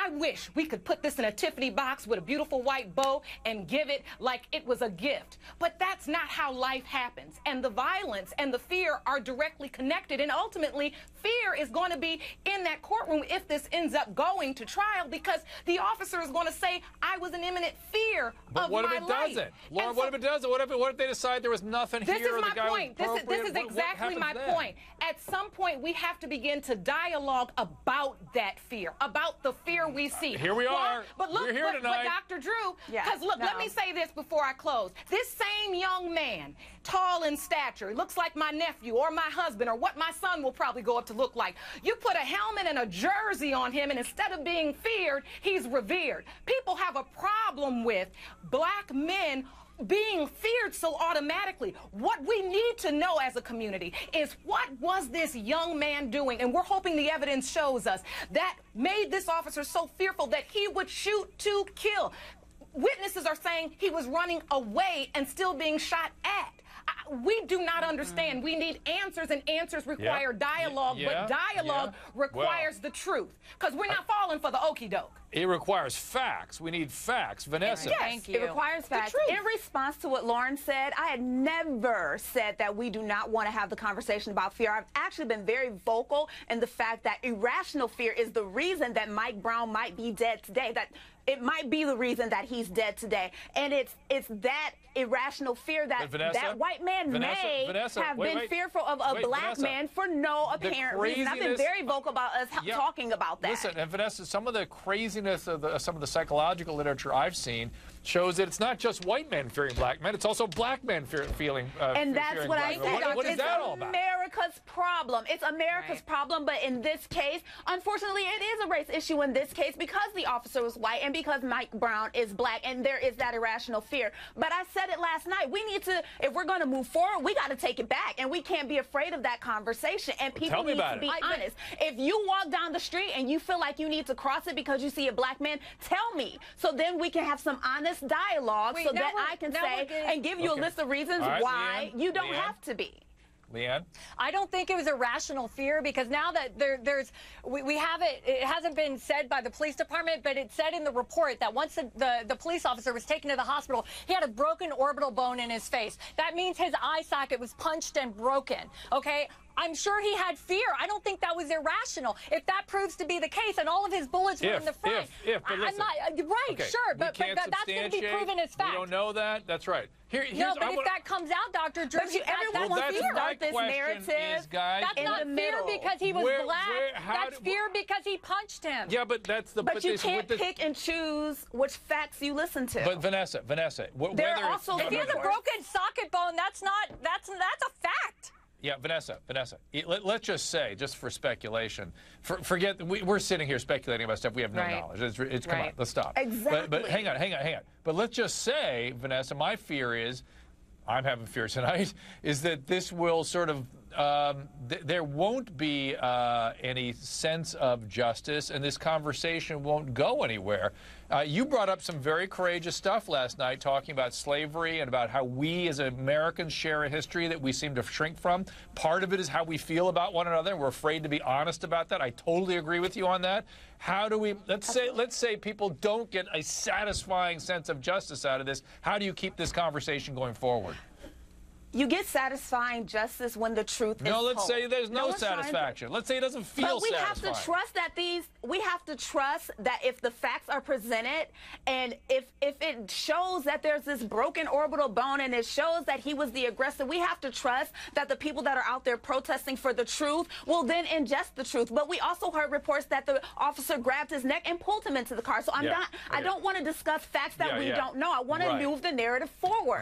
wish we could put this in a Tiffany box with a beautiful white bow and give it like it was a gift. But that's not how life happens. And the violence and the fear are directly connected. And ultimately, fear is going to be in that courtroom if this ends up going to trial, because the officer is going to say, I was in imminent fear of my life. But what if it doesn't? Lauren, what if it doesn't? What if they decide there was nothing here? This is my point. This is exactly my point. At some point, we have to begin to dialogue about that fear, about the fear we see. Here we are. But look, we're here tonight. But Dr. Drew, because look, let me say this before I close. This same young man, tall in stature, looks like my nephew or my husband or what my son will probably go up to look like. You put a helmet and a jersey on him, and instead of being feared, he's revered. People have a problem with black men being feared so automatically. What we need to know as a community is, what was this young man doing? And we're hoping the evidence shows us that made this officer so fearful that he would shoot to kill. Witnesses are saying he was running away and still being shot at. We do not understand. We need answers, and answers require dialogue, but dialogue requires the truth, because we're not falling for the okie doke. It requires facts. We need facts. Vanessa. Yes, thank you. It requires facts. In response to what Lauren said, I had never said that we do not want to have the conversation about fear. I've actually been very vocal in the fact that irrational fear is the reason that Mike Brown might be dead today, that it might be the reason that he's dead today. And it's that irrational fear that that white man may have been fearful of a black man for no apparent reason. I've been very vocal about us talking about that. Listen, and Vanessa, some of the craziness of some of the psychological literature I've seen shows that it's not just white men fearing black men, it's also black men feeling and that's what I said. What is that all about? America's problem. It's America's problem, but in this case, unfortunately, it is a race issue in this case, because the officer was white and because Mike Brown is black, and there is that irrational fear. But I said it last night, we need to, if we're going to move forward, we got to take it back, and we can't be afraid of that conversation, and people need to be honest. If you walk down the street and you feel like you need to cross it because you see a black man, tell me, so then we can have some honest dialogue, so that I can say and give you a list of reasons why you don't have to be. Leanne? I don't think it was irrational fear, because now that we have it, it hasn't been said by the police department, but it said in the report that once the police officer was taken to the hospital, he had a broken orbital bone in his face. That means his eye socket was punched and broken, okay? I'm sure he had fear. I don't think that was irrational. If that proves to be the case, and all of his bullets were in the front, but listen, I'm not right. Sure, but that's going to be proven as fact. We don't know that. That's right. No, but if that comes out, Dr. Drew, everyone wants to start this narrative. That's not fear because he was black. That's fear because he punched him. Yeah, but that's the. But you can't pick and choose which facts you listen to. But Vanessa, if he has a broken socket bone, that's a fact. Yeah, Vanessa, let's just say, just for speculation, forget, we're sitting here speculating about stuff we have no knowledge. Come on, let's stop. Exactly. But hang on. But let's just say, Vanessa, my fear is, I'm having fear tonight, is that this will sort of, there won't be any sense of justice, and this conversation won't go anywhere. You brought up some very courageous stuff last night, talking about slavery and about how we as Americans share a history that we seem to shrink from. Part of it is how we feel about one another. We're afraid to be honest about that. I totally agree with you on that. How do we, let's say people don't get a satisfying sense of justice out of this. How do you keep this conversation going forward? You get satisfying justice when the truth is told. No, let's say there's no satisfaction. Let's say it doesn't feel satisfying. But we have to trust that we have to trust that if the facts are presented, and if it shows that there's this broken orbital bone, and it shows that he was the aggressor, we have to trust that the people that are out there protesting for the truth will then ingest the truth. But we also heard reports that the officer grabbed his neck and pulled him into the car. So I don't want to discuss facts that we don't know. I want to move the narrative forward.